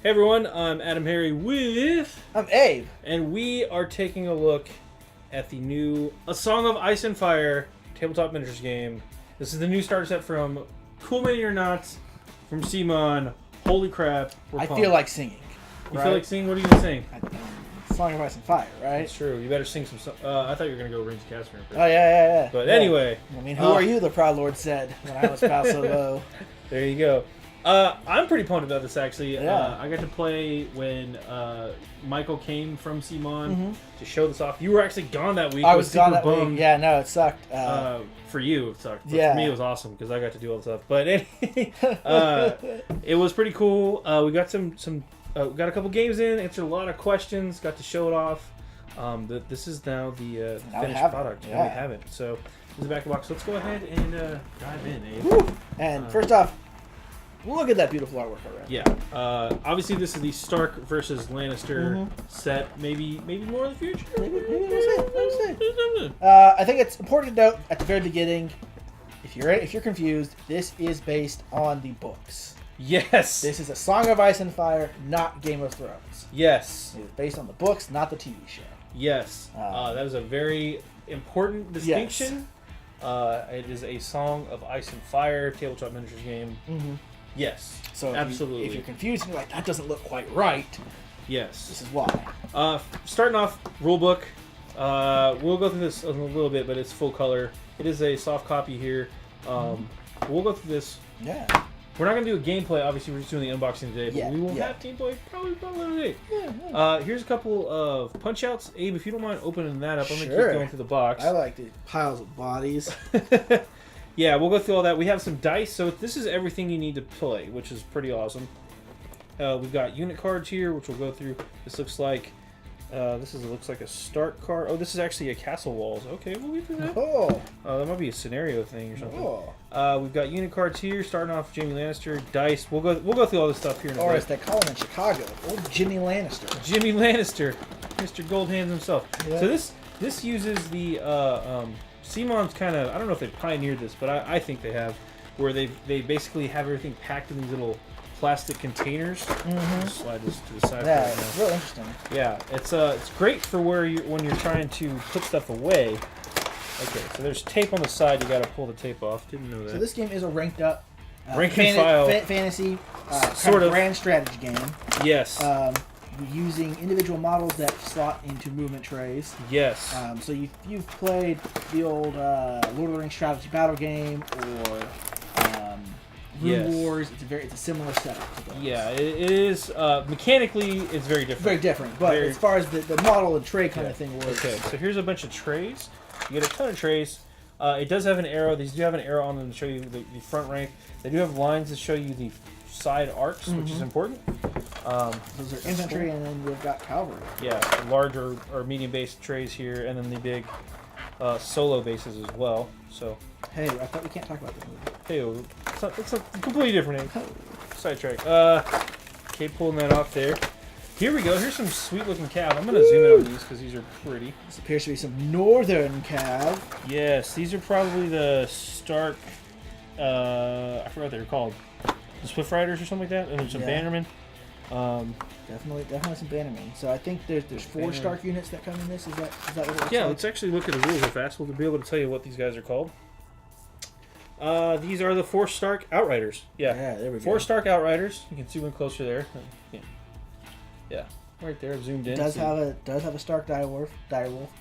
Hey everyone, I'm Adam Harry with... I'm Abe. And we are taking a look at the new A Song of Ice and Fire tabletop miniatures game. This is the new starter set from Cool Mini or Not from Simon. Holy crap, we're I pumped. feel like singing. You feel like singing? What are you going to sing? Song of Ice and Fire, right? That's true. You better sing some... I thought you were going to go Rings of Casper. Oh, yeah. But anyway... I mean, who are you, the Proud Lord said, when I was bowed so low. There you go. I'm pretty pumped about this, actually. Yeah. I got to play when Michael came from Simon to show this off. You were actually gone that week. I was gone that bummed. week. Yeah, no, it sucked. For you, it sucked. But yeah. For me, it was awesome because I got to do all the stuff. But anyway, it was pretty cool. We got got a couple games in, answered a lot of questions, got to show it off. This is now the finished product. Yeah. Now we have it. So this is the back of the box. Let's go ahead and dive in, Abe. Woo. And first off, look at that beautiful artwork already. Yeah. Obviously, this is the Stark versus Lannister set. Maybe more in the future. Maybe we'll see. I think it's important to note at the very beginning, if you're confused, this is based on the books. Yes. This is A Song of Ice and Fire, not Game of Thrones. Yes. It is based on the books, not the TV show. Yes. That is a very important distinction. Yes. It is a Song of Ice and Fire tabletop miniatures game. Yes. So absolutely. If you're confused and you're like, that doesn't look quite right. Yes. This is why. Starting off, rulebook. We'll go through this in a little bit, but it's full color. It is a soft copy here. We'll go through this. Yeah. We're not going to do a gameplay. Obviously, we're just doing the unboxing today, but we will have gameplay probably today. Yeah. Here's a couple of Punchouts. Abe, if you don't mind opening that up, I'm going to keep going through the box. I like the piles of bodies. Yeah, we'll go through all that. We have some dice, so this is everything you need to play, which is pretty awesome. We've got unit cards here, which we'll go through. This looks like looks like a start card. Oh, this is actually a castle walls. Okay, we'll get through that. Oh, that might be a scenario thing or something. Oh. We've got unit cards here, starting off Jamie Lannister, dice. We'll go through all this stuff here in a bit. Or as they call him in Chicago, old Jimmy Lannister. Jimmy Lannister, Mr. Gold Hands himself. Yeah. So this uses the Simon's kind of, I don't know if they pioneered this, but I think they have, where they basically have everything packed in these little plastic containers. Just slide this to the side. Yeah, it's real interesting. Yeah, it's great for when you're trying to put stuff away. Okay, so there's tape on the side. You got to pull the tape off. Didn't know that. So this game is a ranked up, rank and file fantasy sort of grand strategy game. Yes. Using individual models that slot into movement trays. Yes. So you've played the old Lord of the Rings strategy battle game or Rune Wars. It's a similar setup to those. Yeah, it is. Mechanically, it's very different. Very different, but as far as the model and tray kind of thing works. Okay, so here's a bunch of trays. You get a ton of trays. It does have an arrow. These do have an arrow on them to show you the front rank. They do have lines to show you the side arcs, which is important. Those are infantry, and then we've got cavalry. Yeah, large or medium base trays here, and then the big solo bases as well. So. Hey, I thought we can't talk about this movie. Hey, it's a completely different name. Sidetrack. Okay, pulling that off there. Here we go. Here's some sweet looking cav. I'm going to zoom in on these because these are pretty. This appears to be some northern cav. Yes, these are probably the Stark, I forgot what they were called. The Swift Riders or something like that. And there's some Bannermen. Definitely some Bannermen. So I think there's 4 Stark units that come in this. Is that what it looks like? Let's actually look at the rules real fast. We'll be able to tell you what these guys are called. These are the 4 Stark Outriders. Yeah, there we go. 4 Stark Outriders. You can see one closer there. Yeah, right there, zoomed in. It does have a Stark direwolf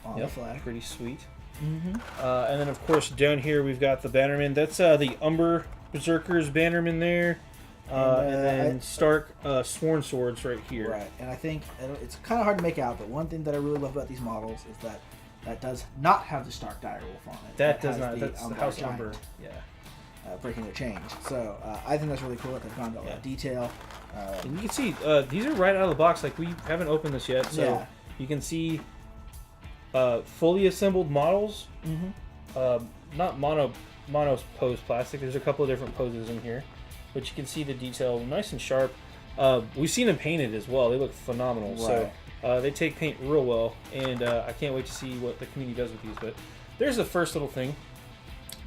on the flag. Pretty sweet. And then of course down here we've got the Bannerman. That's the Umber Berserkers Bannerman there. And then Stark Sworn Swords right here. Right, and I think it's kind of hard to make out, but one thing that I really love about these models is that does not have the Stark direwolf on it. That does not. That's the House Umber. Yeah. Breaking their chains. So I think that's really cool that they've gone to all that detail. And you can see these are right out of the box. Like we haven't opened this yet, so you can see fully assembled models. Not mono pose plastic. There's a couple of different poses in here, but you can see the detail nice and sharp. We've seen them painted as well. They look phenomenal. Right. So they take paint real well, and I can't wait to see what the community does with these. But there's the first little thing.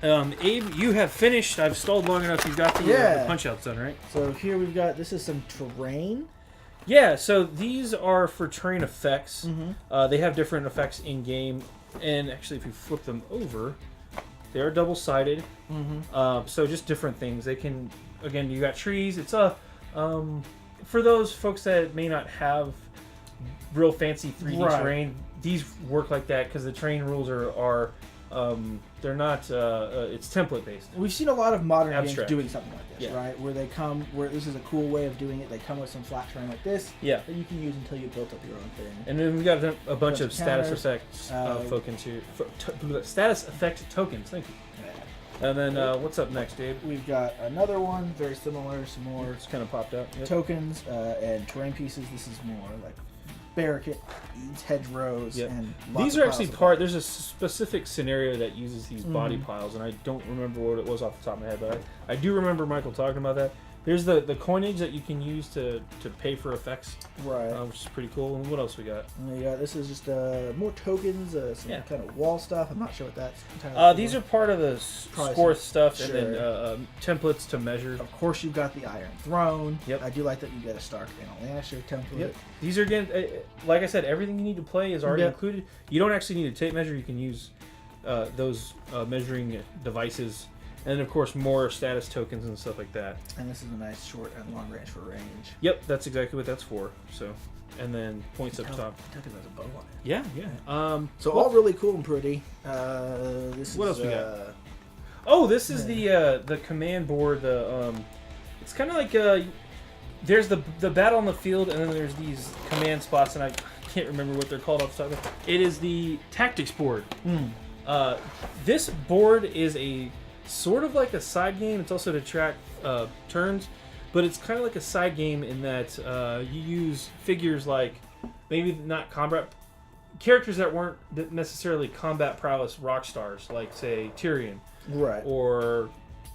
Abe, you have finished. I've stalled long enough. You've got the Punchouts done, right? So here we've got, this is some terrain. Yeah, so these are for terrain effects. They have different effects in game, and actually, if you flip them over, they are double-sided. So just different things. They can, again, you got trees. It's for those folks that may not have real fancy 3D terrain. These work like that because the terrain rules are they're not. It's template based. We've seen a lot of modern Abstract. games doing something like this, right? Where this is a cool way of doing it. They come with some flat terrain like this that you can use until you built up your own thing. And then we've got a bunch of status effects status effect tokens. Thank you. And then what's up next, Dave? We've got another one, very similar, some more. It's kind of popped out. Tokens and terrain pieces. This is more like barricades, hedgerows, and these are actually part. There's a specific scenario that uses these body piles, and I don't remember what it was off the top of my head, but I do remember Michael talking about that. There's the Koenig that you can use to pay for effects, which is pretty cool. And what else we got? This is just more tokens, some kind of wall stuff. I'm not sure what that's. These are part of the Scorth stuff, and then templates to measure. Of course, you've got the Iron Throne. I do like that you get a Stark and a Lannister template. These are, again, like I said, everything you need to play is already included. You don't actually need a tape measure. You can use those measuring devices. And of course, more status tokens and stuff like that. And this is a nice short and long range for range. Yep, that's exactly what that's for. So, and then points up top. I think there's a bow on it. Yeah. So all really cool and pretty. What else we got? Oh, this is the command board. It's kind of like there's the battle on the field, and then there's these command spots, and I can't remember what they're called off the top of it. It is the tactics board. This board is a sort of like a side game. It's also to track turns, but it's kind of like a side game in that you use figures like maybe not combat characters that weren't necessarily combat prowess rock stars, like say Tyrion, or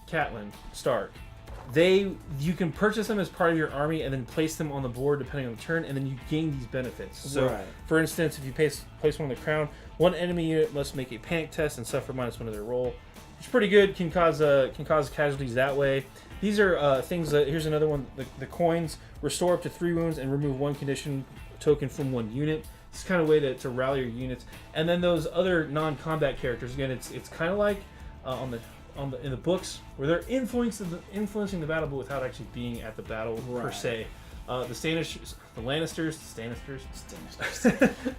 Catelyn Stark. You can purchase them as part of your army and then place them on the board depending on the turn, and then you gain these benefits. So, for instance, if you place one on the crown, one enemy unit must make a panic test and suffer -1 of their roll. It's pretty good. Can cause casualties that way. These are things that. Here's another one. The coins restore up to 3 wounds and remove 1 condition token from 1 unit. It's kind of a way to rally your units. And then those other non-combat characters. Again, it's kind of like in the books where they're influencing the battle, but without actually being at the battle per se. The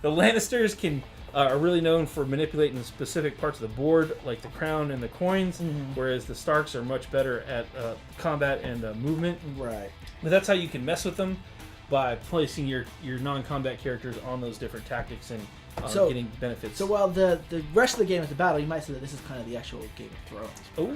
Lannisters can. Are really known for manipulating specific parts of the board, like the crown and the coins, whereas the Starks are much better at combat and movement. But that's how you can mess with them, by placing your non-combat characters on those different tactics and getting benefits. So while the rest of the game is the battle, you might say that this is kind of the actual Game of Thrones. Oh,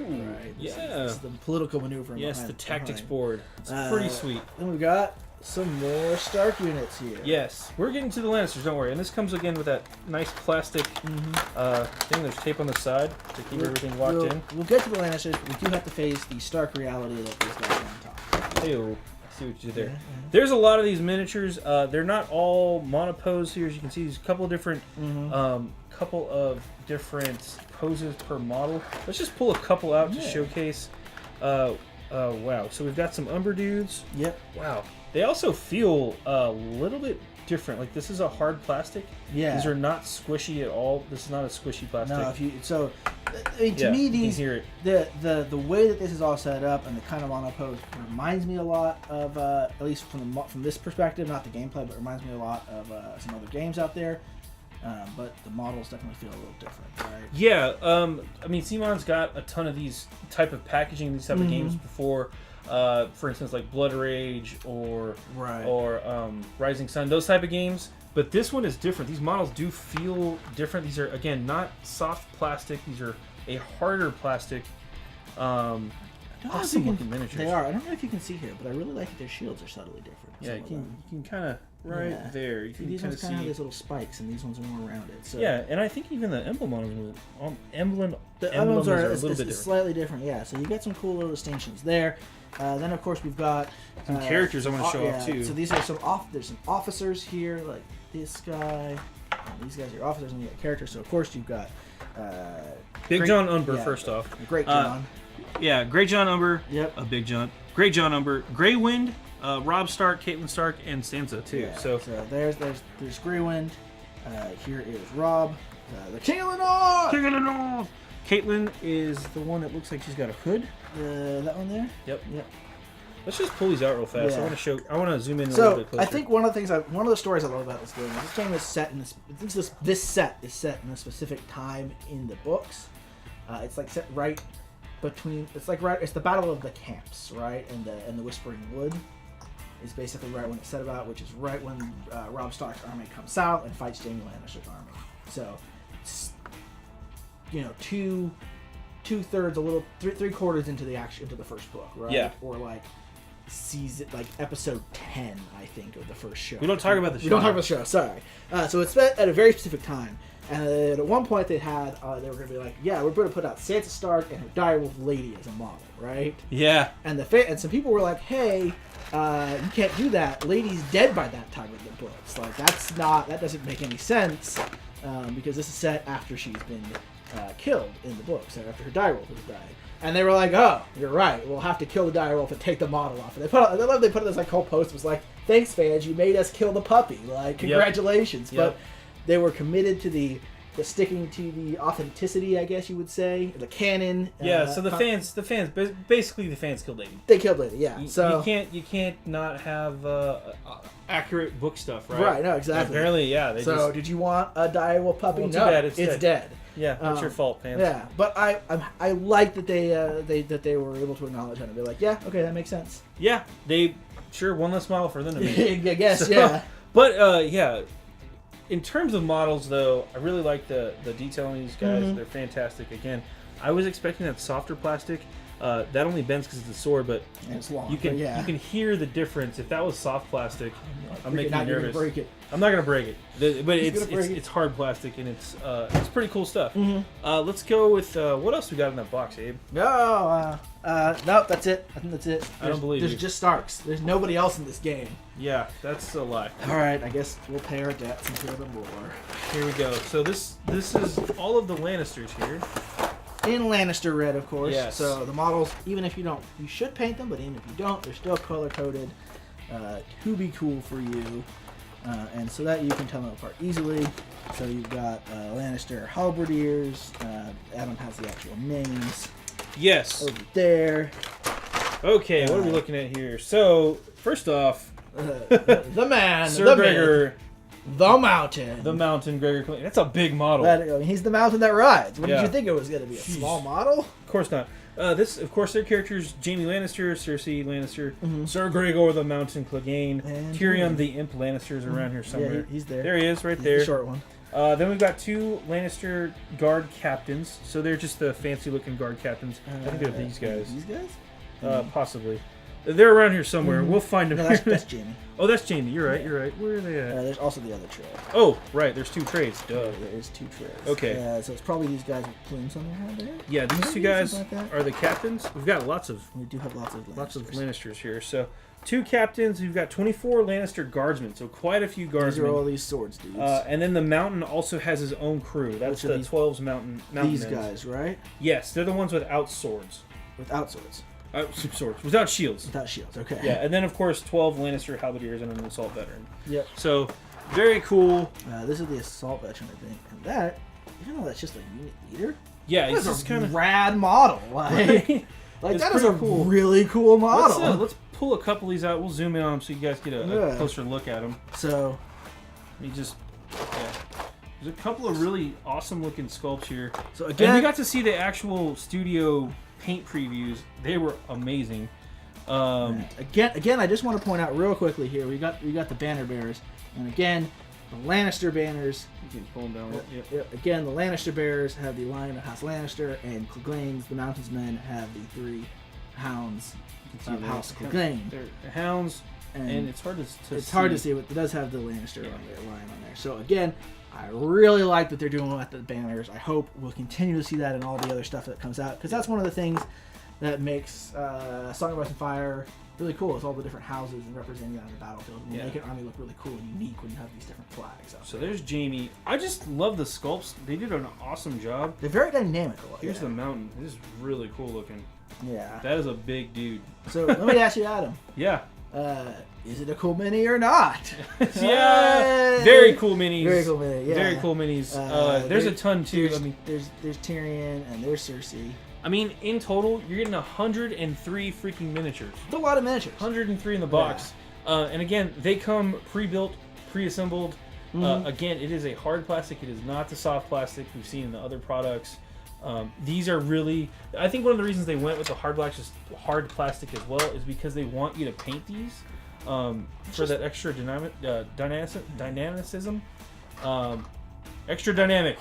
This is the political maneuvering. Yes, the tactics board. It's pretty sweet. Then we've got some more Stark units here. Yes, we're getting to the Lannisters, don't worry. And this comes again with that nice plastic thing. There's tape on the side to keep everything locked in. We'll get to the Lannisters, but we do have to face the Stark reality that these guys are on top. Hey-o. I see what you did there. There's a lot of these miniatures. They're not all monopose here. As you can see, there's a couple of different poses per model. Let's just pull a couple out to showcase. Wow. So we've got some Umber dudes. Wow. They also feel a little bit different. Like, this is a hard plastic. These are not squishy at all. This is not a squishy plastic. No, to me, these the way that this is all set up and the kind of monopose reminds me a lot of at least from this perspective, not the gameplay, but reminds me a lot of some other games out there. But the models definitely feel a little different, right? Yeah. I mean, Simon's got a ton of these type of packaging, these type of games before. For instance, like Blood Rage or Rising Sun, those type of games. But this one is different. These models do feel different. These are, again, not soft plastic. These are a harder plastic. Awesome looking miniatures. They are. I don't know if you can see here, but I really like that their shields are subtly different. Yeah, you can kind of there. You can these kind ones of see have these little spikes, and these ones are more rounded. So. Yeah, and I think even the emblem on them, the emblems are a little bit different. Slightly different. Yeah, so you get some cool little distinctions there. Then of course we've got some characters I want to show off too. So these are there's some officers here, like this guy. These guys are officers, and you got characters. So of course you've got Big John Umber first off. Great John. Great John Umber. Yep. A Big John. Great John Umber. Grey Wind. Robb Stark, Catelyn Stark, and Sansa too. Yeah, so there's Greywind. Here is Robb, the King of the North. King of the North. Catelyn is the one that looks like she's got a hood. That one there. Yep. Let's just pull these out real fast. Yeah. I want to zoom in a little bit closer. I think one of the stories I love about this game is set in this set is set in a specific time in the books. It's like set right between. It's the Battle of the Camps, right? And the Whispering Wood is basically right when it's set about, which is right when Robb Stark's army comes south and fights Jaime Lannister's army. So, it's, two-thirds, three-quarters into the first book, right? Yeah. Or like season, like episode 10, I think, of the first show. We don't talk about the show. We don't talk about the show. Sorry. So it's set at a very specific time, and at one point they were going to be like, yeah, we're going to put out Sansa Stark and her direwolf lady as a model, right? Yeah. And and some people were like, hey, you can't do that. Lady's dead by that time in the books. Like that doesn't make any sense because this is set after she's been killed in the books, after her direwolf has died. And they were like, "Oh, you're right. We'll have to kill the direwolf and take the model off." And they put it this whole post. It was like, "Thanks, fans. You made us kill the puppy. Like, congratulations." Yep. But they were committed to the sticking to the authenticity, I guess you would say, the canon. Yeah. So the fans, basically the fans killed Lady. They killed Lady. Yeah. So you can't not have accurate book stuff, right? Right. No, exactly. Apparently, yeah. Did you want a direwolf puppy? Well, no, too bad. It's dead. Yeah, that's your fault, fans. Yeah, but I like that they were able to acknowledge that and be like, yeah, okay, that makes sense. Yeah, they one less model for them to make. I guess, yeah. But in terms of models, though, I really like the detail on these guys. Mm-hmm. They're fantastic. Again, I was expecting that softer plastic. That only bends because it's a sword, but it's long, you can hear the difference. If that was soft plastic, I'm making me nervous. Break it. I'm not gonna break it, but it's hard plastic and it's pretty cool stuff. Mm-hmm. Let's go with what else we got in that box, Abe? No, that's it. I think that's it. I don't believe there's you. just Starks. There's nobody else in this game. Yeah, that's a lie. All right, I guess we'll pay our debts and kill them more. Here we go. So this is all of the Lannisters here. In Lannister red, of course. Yes. So the models, even if you don't, you should paint them, but even if you don't, they're still color-coded to be cool for you. And so that you can tell them apart easily. So you've got Lannister halberdiers. Adam has the actual names. Yes. Over there. Okay, what are we looking at here? So, first off... the man, Sir the Gregor... man. The Mountain. The Mountain, Gregor Clegane. That's a big model. He's the mountain that rides. What did you think it was going to be? A small model? Of course not. Of course, their characters: Jaime Lannister, Cersei Lannister, Sir Gregor the Mountain Clegane, and Tyrion the Imp Lannister is around here somewhere. Yeah, he's there. There he is, right there. The short one. Then we've got two Lannister guard captains. So they're just the fancy-looking guard captains. I think they're these guys. These guys? Possibly. They're around here somewhere. We'll find them. No, that's Jaime. Oh, that's Jaime. You're right. You're right. Where are they at? There's also the other tray. Oh, right. There's two trays. Duh. There is two trays. Okay. So it's probably these guys with plumes on their head there. Yeah, these two guys are the captains. We've got lots of. We do have lots of Lannisters here. So, two captains. We've got 24 Lannister guardsmen. So quite a few guardsmen. These are all these swords dudes. And then the Mountain also has his own crew. That's the 12's Mountain. These guys, right? Yes, they're the ones without swords. Without swords. Swords. Without shields. Without shields, okay. Yeah, and then, of course, 12 Lannister halberdiers and an assault veteran. Yep. So, very cool. This is the assault veteran, I think. And that, even though that's just a unit leader, yeah, it's just kind of rad model. Right? Like that is a really cool model. Let's pull a couple of these out. We'll zoom in on them so you guys get a closer look at them. So, there's a couple of really awesome looking sculpts here. So again, and we got to see the actual studio paint previews. They were amazing. Again, I just want to point out real quickly here. We got the banner bearers, and again, the Lannister banners. You can pull them down. Yep. Again, the Lannister bearers have the Lion of House Lannister, and Clegane's, the Mountain's men, have the three Hounds of House Clegane. They're hounds, and it's hard to see. It's hard to see, but it does have the Lannister on there, Lion on there. So again, I really like that they're doing with the banners. I hope we'll continue to see that in all the other stuff that comes out, because that's one of the things that makes Song of Ice and Fire really cool. It's all the different houses and representing it on the battlefield. And make an army look really cool and unique when you have these different flags. So there's Jaime. I just love the sculpts. They did an awesome job. They're very dynamic. Here's the Mountain. This is really cool looking. Yeah. That is a big dude. So let me ask you, Adam. Yeah. Is it a cool mini or not? Yeah, very cool minis. Very cool mini. Yeah. Very cool minis. There's a ton too. There's Tyrion and there's Cersei. I mean, in total, you're getting 103 freaking miniatures. It's a lot of miniatures. 103 in the box. Yeah. And again, they come pre-built, pre-assembled. Again, it is a hard plastic. It is not the soft plastic we've seen in the other products. These are really... I think one of the reasons they went with the hard plastic as well is because they want you to paint these for that extra dynamicism. Extra dynamic.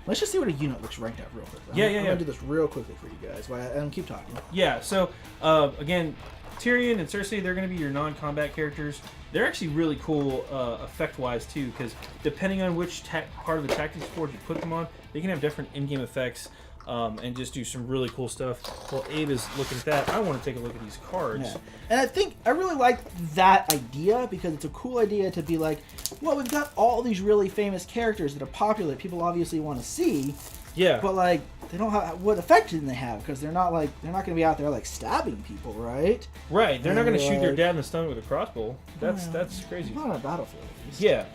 Let's just see what a unit looks ranked at real quick. I'm going to do this real quickly for you guys. And keep talking. Yeah, so again, Tyrion and Cersei, they're going to be your non-combat characters. They're actually really cool effect-wise too, because depending on which part of the tactics board you put them on, they can have different in-game effects and just do some really cool stuff. While Abe is looking at that, I want to take a look at these cards. Yeah. And I really like that idea because it's a cool idea to be like, well, we've got all these really famous characters that are popular, people obviously want to see. Yeah. But like, they don't have what effect did they have? Because they're not going to be out there like stabbing people, right? Right. They're not going to shoot their dad in the stomach with a crossbow. That's crazy. Not on a battlefield. Yeah.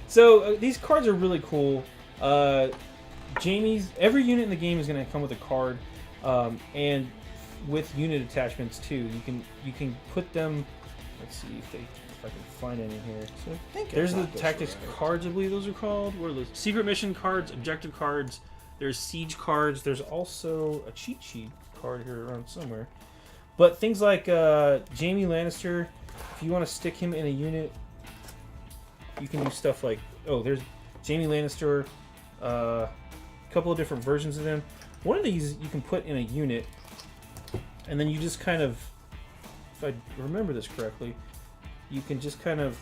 So these cards are really cool. Every unit in the game is going to come with a card, and with unit attachments too. You can put them. Let's see if I can find any here. So I think there's the tactics cards. I believe those are called. What are those? Secret mission cards, objective cards. There's siege cards. There's also a cheat sheet card here around somewhere. But things like Jaime Lannister, if you want to stick him in a unit, you can do stuff like, there's Jaime Lannister, a couple of different versions of them. One of these you can put in a unit, and then you just kind of, if I remember this correctly, you can just kind of...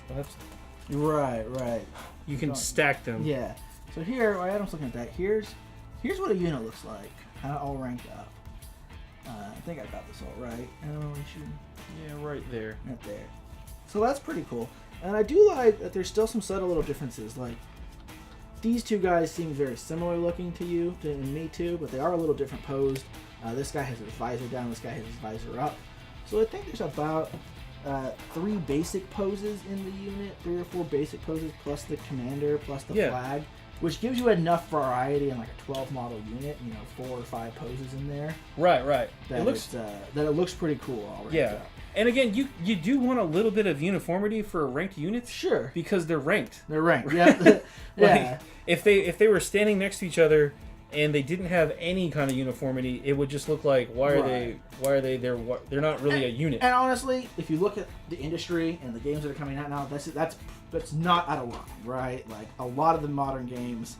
Right. You can stack them. Yeah. So here, while Adam's looking at that, here's what a unit looks like, kind of all ranked up. I think I got this all right. Yeah, right there. Right there. So that's pretty cool. And I do like that there's still some subtle little differences. Like, these two guys seem very similar looking to you, and me too, but they are a little different posed. This guy has his visor down, this guy has his visor up. So I think there's about 3 basic poses in the unit, 3 or 4 basic poses, plus the commander, plus the flag. Which gives you enough variety in like a 12 model unit, 4 or 5 poses in there. Right. That it looks pretty cool already. Yeah. And again, you do want a little bit of uniformity for ranked units. Sure. Because they're ranked. Yeah. Yeah. If they were standing next to each other and they didn't have any kind of uniformity, it would just look like why are they there? They're not really a unit. And honestly, if you look at the industry and the games that are coming out now, that's not out of line, right? Like a lot of the modern games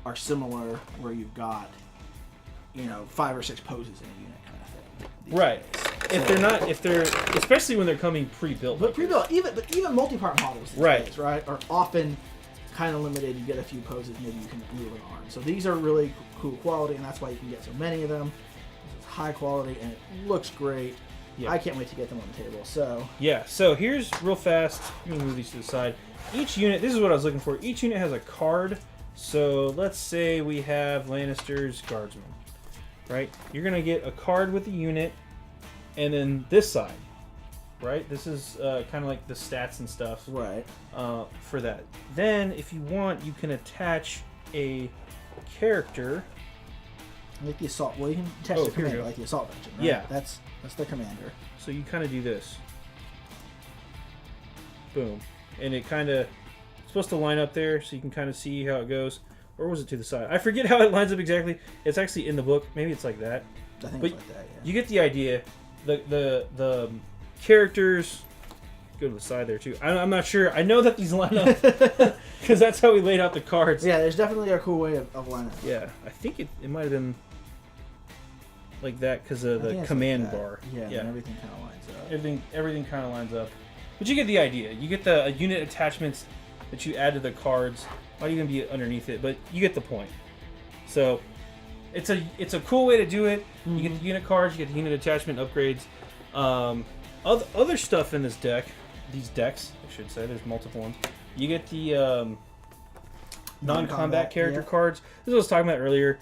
are similar, where you've got 5 or 6 poses in a unit kind of thing. Right. Days. If they're especially when they're coming pre-built. But even multi-part models these days, right, are often kind of limited. You get a few poses, maybe you can move an arm. So these are really cool quality, and that's why you can get so many of them. It's high quality, and it looks great. Yeah. I can't wait to get them on the table. So here's real fast. Let me move these to the side. Each unit, this is what I was looking for. Each unit has a card. So let's say we have Lannister's Guardsman, right? You're gonna get a card with the unit, and then this side, right? This is kind of like the stats and stuff, right? For that. Then, if you want, you can attach a character. Like the assault. Well, you can attach the commander, like the assault veteran. Right? Yeah, that's the commander. So you kind of do this. Boom, and it kind of supposed to line up there, so you can kind of see how it goes. Or was it to the side? I forget how it lines up exactly. It's actually in the book. Maybe it's like that. I think it's like that. Yeah. You get the idea. The characters go to the side there too. I'm not sure. I know that these line up because that's how we laid out the cards. Yeah, there's definitely a cool way of lining up. Yeah, I think it might have been like that because of the command bar. Yeah, and everything kind of lines up. Everything kind of lines up. But you get the idea. You get the unit attachments that you add to the cards. Might even be underneath it, but you get the point. So it's a cool way to do it. Mm-hmm. You get the unit cards, you get the unit attachment upgrades. Other stuff in this deck, these decks, I should say, there's multiple ones. You get the non-combat character cards. This is what I was talking about earlier.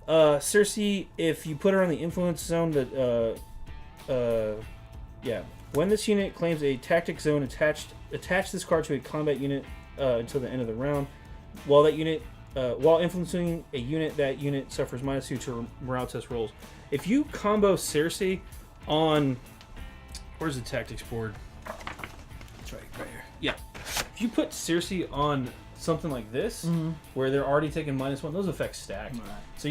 Cersei, if you put her on the influence zone, that Yeah. When this unit claims a tactic zone, attach this card to a combat unit until the end of the round. While influencing a unit, that unit suffers -2 to morale test rolls. If you combo Cersei on... Where's the tactics board? It's right here. Yeah. If you put Cersei on something like this, where they're already taking -1, those effects stack. Right. So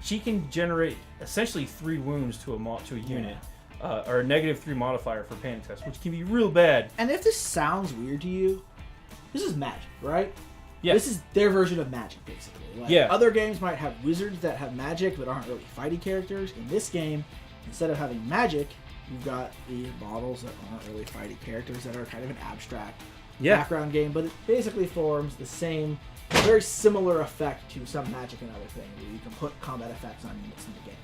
she can generate essentially 3 wounds to a unit. Or a -3 modifier for panic test, which can be real bad. And if this sounds weird to you, this is Magic, right? Yeah. This is their version of Magic, basically. Like, other games might have wizards that have magic but aren't really fighty characters. In this game, instead of having magic, you've got the models that aren't really fighty characters that are kind of an abstract background game, but it basically forms the same, very similar effect to some Magic and other things, where you can put combat effects on units in the game.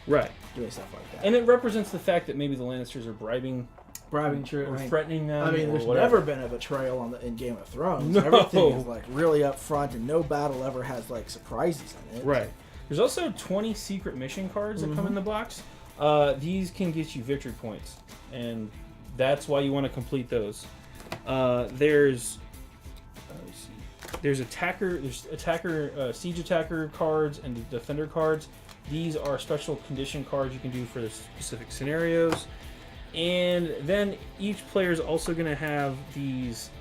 Right. Doing stuff like that. And it represents the fact that maybe the Lannisters are bribing or threatening them. I mean, there's never been a betrayal in Game of Thrones. No. Everything is like really up front, and no battle ever has like surprises in it. Right. There's also 20 secret mission cards that come in the box. These can get you victory points, and that's why you want to complete those. There's siege attacker cards and defender cards. These are special condition cards you can do for the specific scenarios. And then each player is also going to have these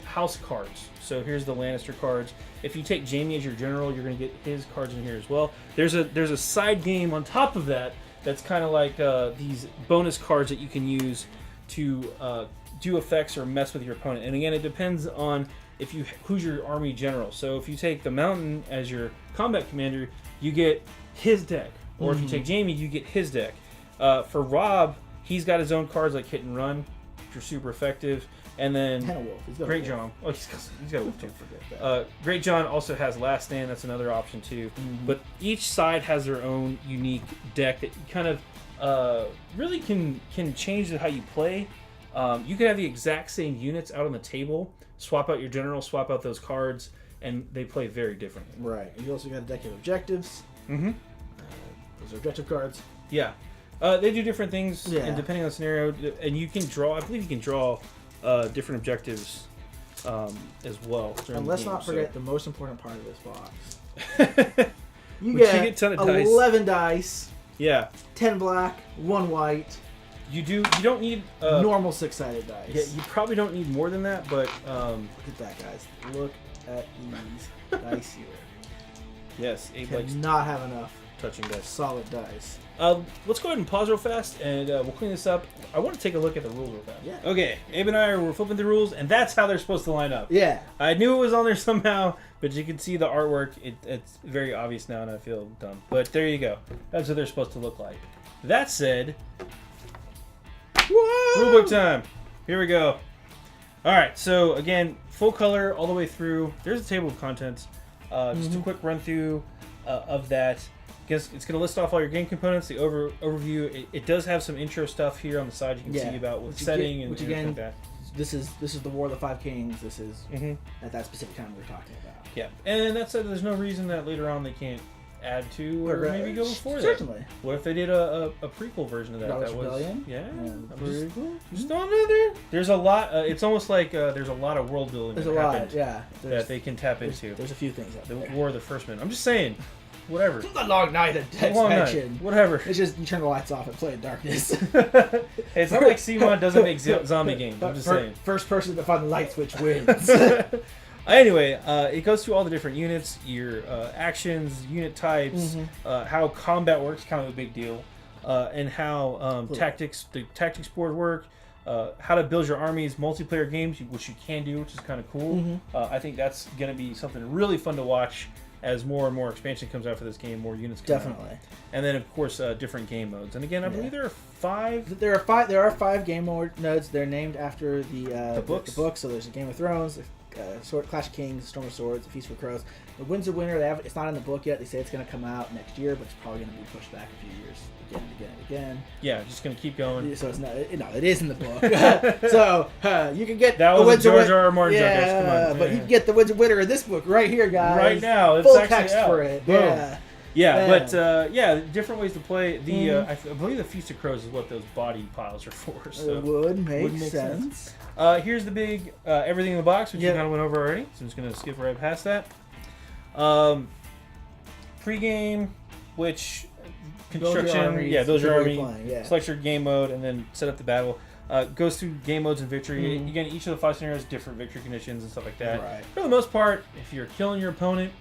house cards. So here's the Lannister cards. If you take Jaime as your general, you're going to get his cards in here as well. There's a side game on top of that that's kind of like these bonus cards that you can use to do effects or mess with your opponent. And again, it depends on who's your army general. So if you take the Mountain as your combat commander, you get his deck. Or if you take Jaime, you get his deck. For Robb, he's got his own cards like Hit and Run, which are super effective. And then Great John. Oh, he's got a wolf too. Great John also has Last Stand. That's another option too. But each side has their own unique deck that you kind of really can change how you play. You can have the exact same units out on the table, swap out your general, swap out those cards, and they play very differently. Right. And you also got a deck of objectives. Those are objective cards. Yeah. They do different things, and depending on the scenario, and you can draw. I believe you can draw different objectives as well. And let's not forget the most important part of this box. You get a ton of 11 dice. Yeah. 10 black, 1 white. You don't need normal 6-sided dice. Yeah, you probably don't need more than that, but look at that, guys. Look at these dice here. Yes, Abe likes not have enough touching dice. Solid dice. Let's go ahead and pause real fast, and we'll clean this up. I want to take a look at the rules real fast. Yeah. Okay, Abe and I were flipping the rules, and that's how they're supposed to line up. Yeah. I knew it was on there somehow, but you can see the artwork. It's very obvious now, and I feel dumb. But there you go. That's what they're supposed to look like. That said, rulebook time. Here we go. All right, so again, full color all the way through. There's a table of contents. Just a quick run through of that. It's going to list off all your game components, the overview. It does have some intro stuff here on the side you can see about with setting and everything like that. This is the War of the Five Kings. This is at that specific time we're talking about. Yeah, and that said, there's no reason that later on they can't add to or maybe go before that. Certainly. What if they did a prequel version of that? That was just throwing it in there. There's a lot. It's almost like there's a lot of world building that they can tap into. There's a few things. The War of the First Men. I'm just saying. Whatever. It's a long night of expansion. Whatever. It's just you turn the lights off and play in darkness. It's not like CMOD doesn't make zombie games. I'm just saying. First person to find the light switch wins. Anyway, it goes through all the different units, your actions, unit types, how combat works, kind of a big deal, and how the tactics board work, how to build your armies, multiplayer games, which you can do, which is kind of cool. I think that's going to be something really fun to watch as more and more expansion comes out for this game, more units come out. And then, of course, different game modes. And again, I believe there are 5. There are 5 game modes. They're named after the books. So there's a Game of Thrones, Clash of Kings, Storm of Swords, Feast for Crows. The Winds of Winter, it's not in the book yet. They say it's going to come out next year, but it's probably going to be pushed back a few years again. Yeah, just going to keep going. So it's not. No, it is in the book. So you can get that was a George R. R. Martin joke. Come on. But you can get the Winds of Winter in this book right here, guys. Right now, it's full actually text out. for it. Boom. Yeah. Yeah, but different ways to play. The I believe the Feast of Crows is what those body piles are for. So it would make sense. Here's the big everything in the box, which you kind of went over already. So I'm just gonna skip right past that. Pre-game, which construction, build your army, select your game mode, and then set up the battle. Goes through game modes and victory. Again, each of the 5 scenarios different victory conditions and stuff like that. Right. For the most part, if you're killing your opponent,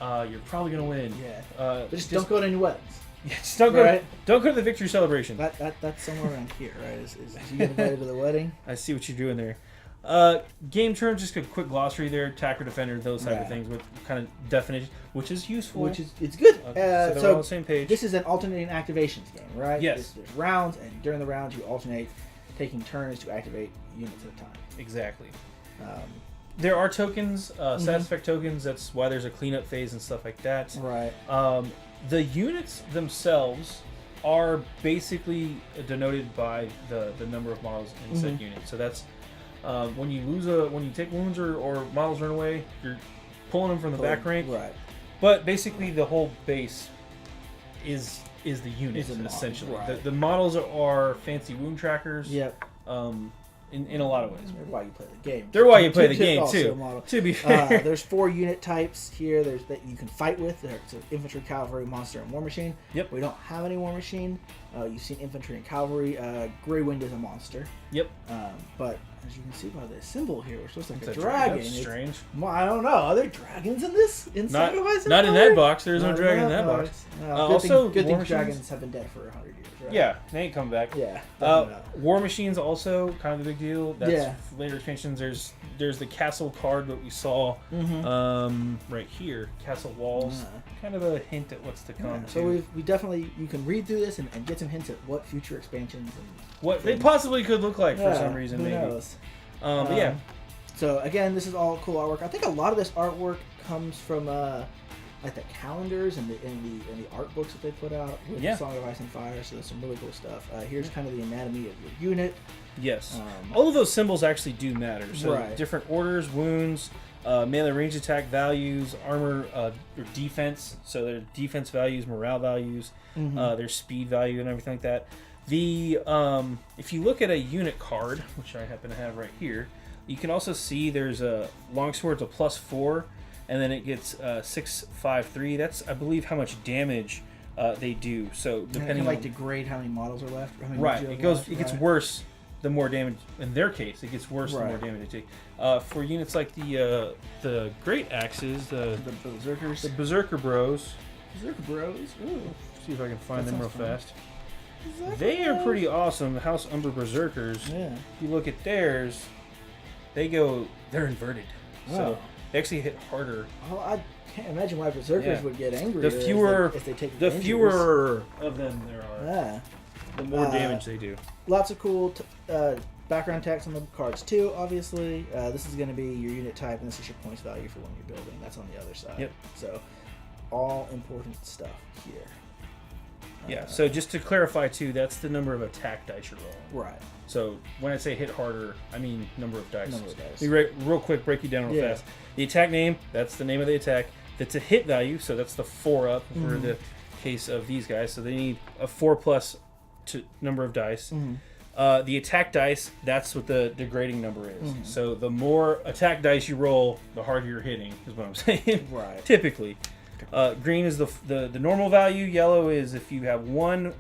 you're probably gonna win. Yeah. But just don't go to any weddings. Yeah, just don't go to the victory celebration. That's somewhere around here, right? Is you get invited to the wedding? I see what you're doing there. Game terms, just a quick glossary there, attacker, defender, those type of things with kind of definition, which is useful. It's good. So they're all on the same page. This is an alternating activations game, right? Yes. There's rounds, and during the rounds you alternate taking turns to activate units at a time. Exactly. There are tokens, status effect tokens. That's why there's a cleanup phase and stuff like that. Right. The units themselves are basically denoted by the number of models in said unit. So that's when you take wounds or models run away, you're pulling them from the back rank. Right. But basically, the whole base is the unit essentially. Right. The models are fancy wound trackers. Yep. In a lot of ways. They're why you play the game. They're why you play the game too. To be fair, there's 4 unit types here. There's that you can fight with. There's infantry, cavalry, monster, and war machine. Yep. We don't have any war machine. You've seen infantry and cavalry. Grey Wind is a monster. Yep. But as you can see by the symbol here, it's supposed to be a dragon. That's strange. I don't know. Are there dragons in this? Inside of Ice Not in that box. There's no dragon in that box. Good thing dragons have been dead for 100 years. Right? Yeah, they ain't coming back. Yeah. War Machines also kind of a big deal. That's later expansions. There's the castle card that we saw right here. Castle walls. Kind of a hint at what's to come. So we definitely, you can read through this and get some hints at what future expansions and what they possibly could look like for some reason. Who maybe. knows? But yeah. So again, this is all cool artwork. I think a lot of this artwork comes from like the calendars and the art books that they put out with Song of Ice and Fire. So there's some really cool stuff. Here's kind of the anatomy of your unit. Yes. All of those symbols actually do matter. So different orders, wounds, melee range attack values, armor or defense. So their defense values, morale values, their speed value, and everything like that. The if you look at a unit card, which I happen to have right here, you can also see there's a longsword's a +4, and then it gets 653. That's, I believe, how much damage they do. So depending on degrade how many models are left. It gets worse the more damage. In their case, it gets worse the more damage they take. For units like the Great Axes, the Berserkers, the Berserker Bros. Ooh. See if I can find them real fast. They are pretty awesome. The House Umber Berserkers. Yeah. If you look at theirs, they're inverted. Wow. So they actually hit harder. Well, I can't imagine why Berserkers would get angry. The fewer if they take the fewer of them there are. Yeah. The more damage they do. Lots of cool background text on the cards too. Obviously, this is going to be your unit type, and this is your points value for when you're building. That's on the other side. Yep. So, all important stuff here. Yeah, so just to clarify too, that's the number of attack dice you're rolling. Right. So when I say hit harder, I mean number of dice. Number of dice. Let me real quick break you down real fast. The attack name, that's the name of the attack. That's a hit value, so that's the 4 up for the case of these guys. So they need a 4+ to number of dice. The attack dice, that's what the degrading number is. So the more attack dice you roll, the harder you're hitting, is what I'm saying. Right. Typically. Green is the normal value. Yellow is if you have 1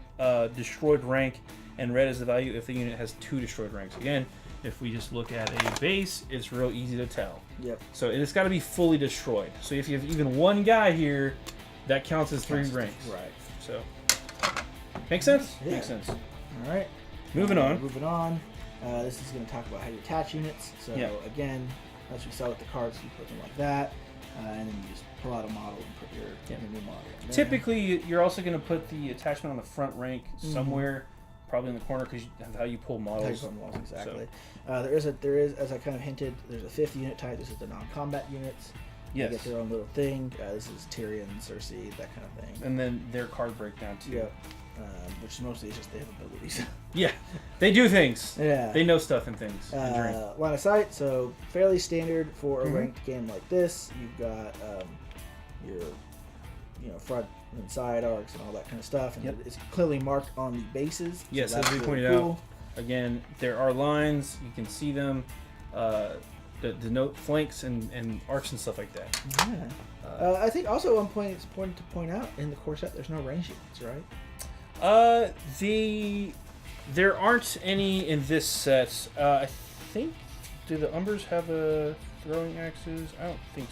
destroyed rank, and red is the value if the unit has 2 destroyed ranks. Again, if we just look at a base, it's real easy to tell. Yep. So it's got to be fully destroyed. So if you have even 1 guy here, that counts as 3 ranks. Right. So makes sense? Yeah. Makes sense. All right. Moving on. This is going to talk about how you attach units. So again, as we saw with the cards, you put them like that. And then you just pull out a model and put your new model in there. Typically, you're also going to put the attachment on the front rank somewhere, probably in the corner, because of how you pull models. Exactly. So. There is, as I kind of hinted, there's a 5th unit type. This is the non-combat units. Yes. They get their own little thing. This is Tyrion, Cersei, that kind of thing. And then their card breakdown, too. Yep. Which mostly is just they have abilities. Yeah, they do things. Yeah, they know stuff and things. Line of sight, so fairly standard for a ranked game like this. You've got your, and then side arcs and all that kind of stuff. And it's clearly marked on the bases. Yes, so as we really pointed cool. out, again, there are lines. You can see them, denote flanks and arcs and stuff like that. Yeah. I think also one point it's important to point out in the core set there's no range units, right? There aren't any in this set. I think, do the Umbers have a throwing axes? I don't think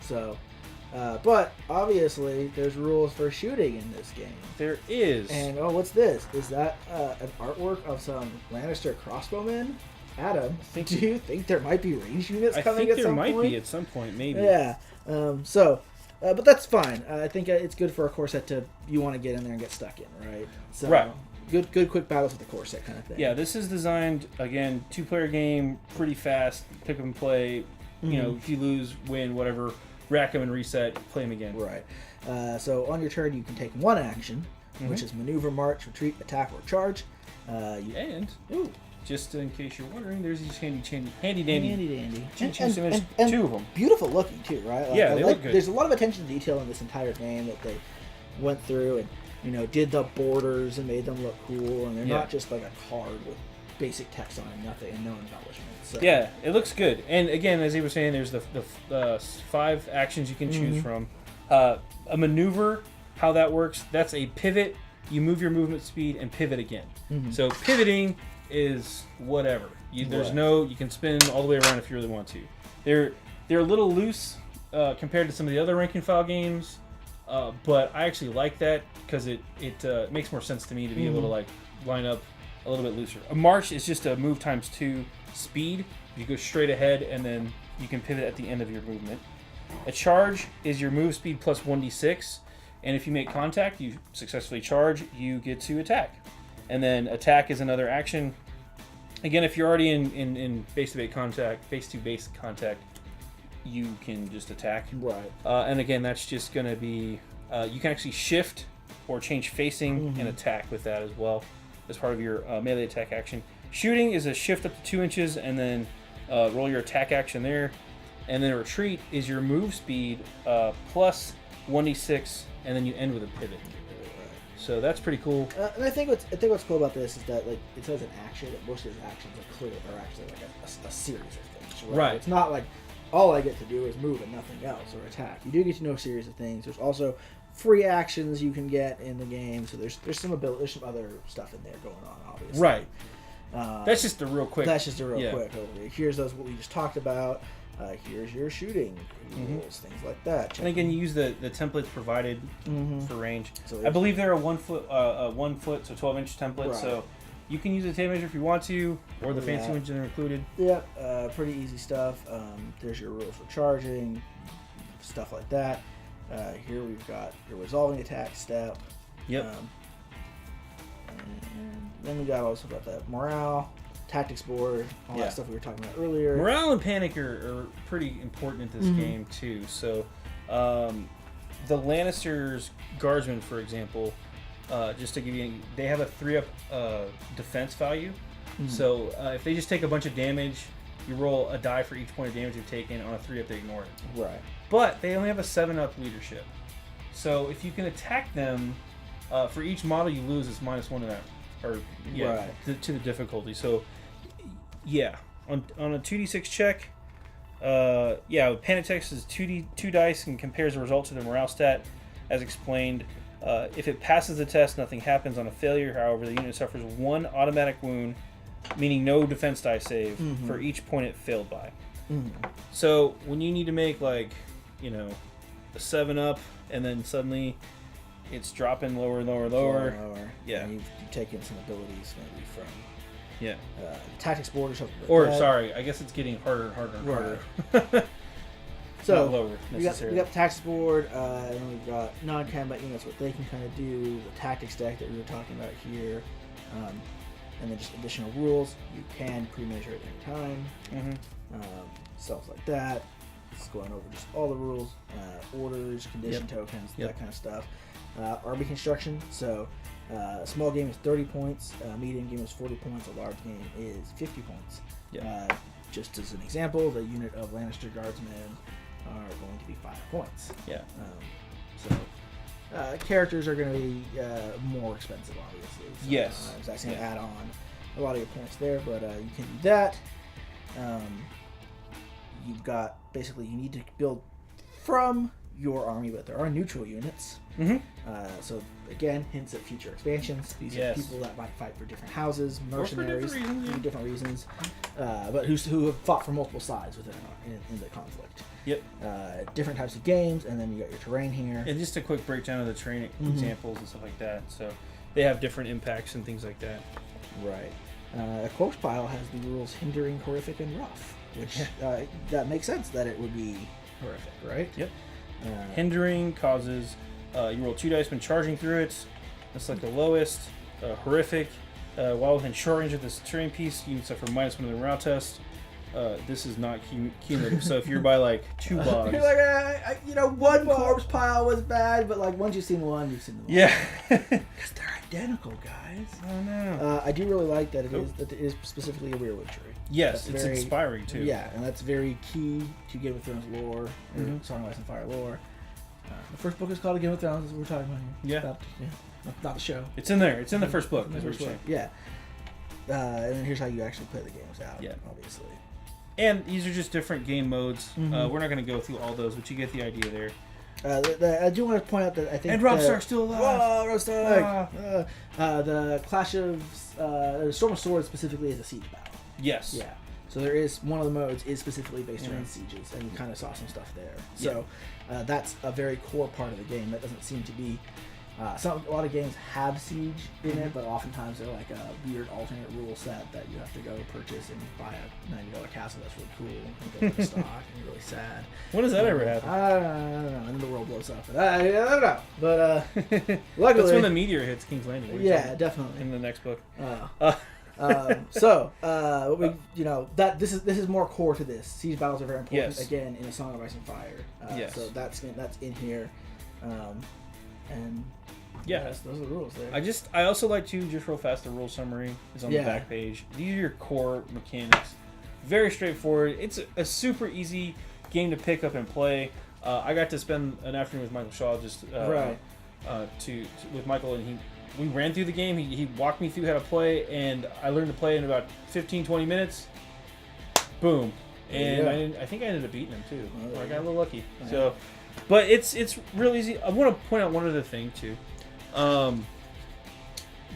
so. But obviously there's rules for shooting in this game. There is. And what's this? Is that an artwork of some Lannister crossbowmen? Adam, do you think there might be range units coming at some point? I think there might be at some point, maybe. Yeah. But that's fine. I think it's good for a core set you want to get in there and get stuck in, right? So, right. Good quick battles with the core set kind of thing. Yeah, this is designed, again, 2-player game, pretty fast, pick up and play. You know, if you lose, win, whatever, rack them and reset, play them again. Right. So on your turn, you can take one action, which is maneuver, march, retreat, attack, or charge. Just in case you're wondering, there's these handy dandy. And two of them. Beautiful looking too, right? Like, yeah, they look good. There's a lot of attention to detail in this entire game that they went through and did the borders and made them look cool, and they're not just like a card with basic text on it, nothing and no embellishments. So. Yeah, it looks good. And again, as he was saying, there's the 5 actions you can choose from. A maneuver, how that works, that's a pivot. You move your movement speed and pivot again. So pivoting is whatever. You can spin all the way around if you really want to. They're a little loose compared to some of the other rank and file games, but I actually like that because it makes more sense to me to be able to like line up a little bit looser. A march is just a move times 2 speed. You go straight ahead and then you can pivot at the end of your movement. A charge is your move speed plus 1d6, and if you make contact, you successfully charge, you get to attack. And then attack is another action. Again, if you're already in base-to-base contact, you can just attack. Right. And again, that's just going to be... you can actually shift or change facing and attack with that as well as part of your melee attack action. Shooting is a shift up to 2 inches and then roll your attack action there. And then retreat is your move speed plus 1d6, and then you end with a pivot. So that's pretty cool. And I think what's cool about this is that like it says an action, that most of his actions are actually like a series of things. Right. It's not like all I get to do is move and nothing else or attack. You do get to know a series of things. There's also free actions you can get in the game. So there's some other stuff in there going on, obviously. Right. That's just a real quick. That's just a real quick overview. Here's what we just talked about. Here's your shooting rules, things like that. And again, you use the templates provided for range. So I believe they're a 1 foot, so 12-inch template. Right. So you can use the tape measure if you want to, or the fancy ones that are included. Yep, pretty easy stuff. There's your rules for charging, stuff like that. Here we've got your resolving attack step. Yep. And then we got also got the morale, tactics board, all that stuff we were talking about earlier. Morale and panic are pretty important in this game too. So the Lannisters guardsmen, for example, just to give you, they have a 3-up defense value. So if they just take a bunch of damage, you roll a die for each point of damage they've taken. On a 3-up, they ignore it. Right. But they only have a 7-up leadership. So if you can attack them, for each model you lose, it's -1 to that, or to the difficulty. So on a 2d6 check, panic text is 2 dice and compares the result to the morale stat, as explained. If it passes the test, nothing happens. On a failure, however, the unit suffers 1 automatic wound, meaning no defense die save for each point it failed by. So when you need to make a 7-up and then suddenly it's dropping lower. Yeah. And you've taken some abilities maybe from tactics board or something like or that. sorry, I guess it's getting harder and harder. So not lower necessarily. We got the tactics board, and then we've got non-combat units, what they can kind of do, the tactics deck that we were talking about here, and then just additional rules. You can pre-measure at any time, stuff like that. Just going over just all the rules, orders, condition tokens, that kind of stuff. Army construction. So a small game is 30 points, a medium game is 40 points, a large game is 50 points. Just as an example, the unit of Lannister guardsmen are going to be 5 points. characters are going to be more expensive, obviously. So, yes. That's going to add on a lot of your points there, but you can do that. You've got, basically, you need to build from your army, but there are neutral units. So, again, hints at future expansions. These are people that might fight for different houses, mercenaries, for different reasons, but who have fought for multiple sides in the conflict. Different types of games, and then you got your terrain here. And just a quick breakdown of the terrain examples and stuff like that. So they have different impacts and things like that. Right. A corpse pile has the rules hindering, horrific, and rough, which that makes sense that it would be horrific, right? Yep. Hindering causes you roll 2 dice when charging through it. That's like the lowest. Horrific. While within short range of this terrain piece, you can suffer -1 in the morale test. This is not cumulative. So if you're by like 2 logs, you're like, one corpse pile was bad, but like once you've seen one, you've seen the one. Yeah, because they're identical, guys. I know. I do really like that it is specifically a weirwood tree. Yes, it's inspiring too. Yeah, and that's very key to Game of Thrones lore, or Song of Ice and Fire lore. The first book is called Game of Thrones. Is what we're talking about here. Not the show. It's in there. It's in the first book. Yeah. And then here's how you actually play the games out. Yeah, obviously. And these are just different game modes. We're not going to go through all those, but you get the idea there. I do want to point out that I think... And Rob Stark's still alive! Whoa, Rob Stark! The Clash of... Storm of Swords specifically is a siege battle. Yes. Yeah. So there is... One of the modes is specifically based around sieges, and you kind of saw some stuff there. So that's a very core part of the game. That doesn't seem to be... a lot of games have siege in it, but oftentimes they're like a weird alternate rule set that you have to go purchase and buy a $90 castle that's really cool and go to the stock and you're really sad. When does that ever happen? I don't know. And then the world blows up. I don't know. But luckily, that's when the meteor hits King's Landing. Yeah, definitely. In the next book. This is more core to this. Siege battles are very important. Again, in A Song of Ice and Fire. So that's in here. And those are the rules there. I also like to just real fast. The rule summary is on the back page. These are your core mechanics. Very straightforward. It's a super easy game to pick up and play. I got to spend an afternoon with Michael Shaw with Michael, and we ran through the game. He walked me through how to play, and I learned to play in about 15-20 minutes. Boom. And I think I ended up beating him too. I got a little lucky. So. But it's real easy. I want to point out one other thing too.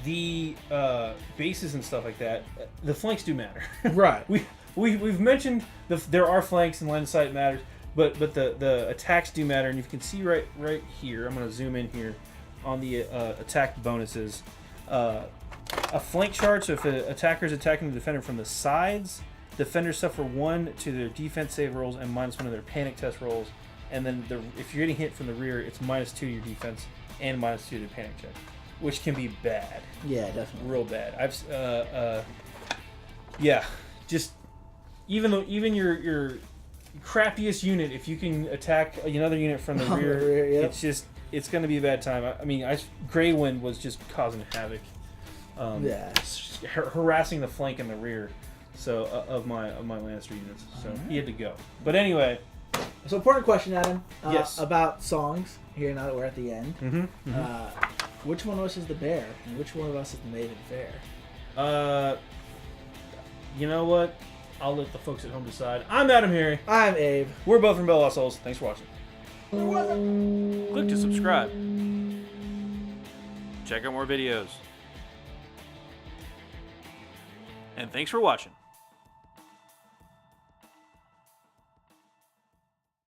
The bases and stuff like that. The flanks do matter. Right. We've mentioned there are flanks and line of sight matters, but the attacks do matter. And you can see right here. I'm going to zoom in here on the attack bonuses. A flank chart. So if an attacker is attacking the defender from the sides, defenders suffer 1 to their defense save rolls and -1 to their panic test rolls. And then if you're getting hit from the rear, it's -2 to your defense and -2 to the panic check, which can be bad. Yeah, definitely. Real bad. Just even your crappiest unit, if you can attack another unit from the rear, it's going to be a bad time. I mean, Grey Wind was just causing havoc. Harassing the flank and the rear. So of my Lannister units. So he had to go. But anyway. So important question, Adam. Yes. About songs here. Now that we're at the end, which one of us is the bear, and which one of us is the maiden fair? You know what? I'll let the folks at home decide. I'm Adam Harry. I'm Abe. We're both from BoLS Souls. Thanks for watching. Click to subscribe. Check out more videos. And thanks for watching.